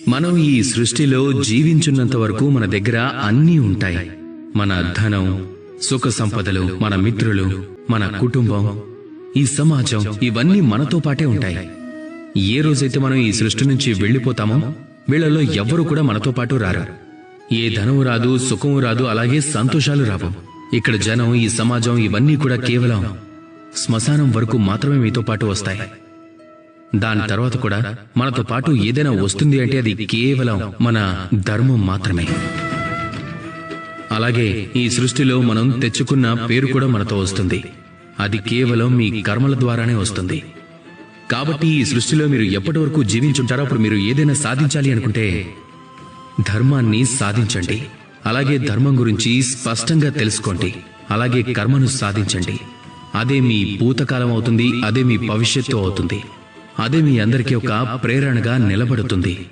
మనం ఈ సృష్టిలో జీవించున్నంత వరకు మన దగ్గర అన్నీ ఉంటాయి. మన ధనం, సుఖ సంపదలు, మన మిత్రులు, మన కుటుంబం, ఈ సమాజం, ఇవన్నీ మనతో పాటే ఉంటాయి. ఏ రోజైతే మనం ఈ సృష్టి నుంచి వెళ్లిపోతామో వీళ్ళలో ఎవ్వరూ కూడా మనతో పాటు రారు. ఏ ధనం రాదు, సుఖం రాదు, అలాగే సంతోషాలు రావు. ఇక్కడ జనం, ఈ సమాజం, ఇవన్నీ కూడా కేవలం శ్మశానం వరకు మాత్రమే మీతో పాటు వస్తాయి. దాని తర్వాత కూడా మనతో పాటు ఏదైనా వస్తుంది అంటే అది కేవలం మన ధర్మం మాత్రమే. అలాగే ఈ సృష్టిలో మనం తెచ్చుకున్న పేరు కూడా మనతో వస్తుంది. అది కేవలం మీ కర్మల ద్వారానే వస్తుంది. కాబట్టి ఈ సృష్టిలో మీరు ఎప్పటి వరకు జీవించుంటారో అప్పుడు మీరు ఏదైనా సాధించాలి అనుకుంటే ధర్మాన్ని సాధించండి. అలాగే ధర్మం గురించి స్పష్టంగా తెలుసుకోండి. అలాగే కర్మను సాధించండి. అదే మీ భూతకాలం అవుతుంది. అదే మీ భవిష్యత్తు అవుతుంది. అదే మీ అందరికీ ఒక ప్రేరణగా నిలబడుతుంది.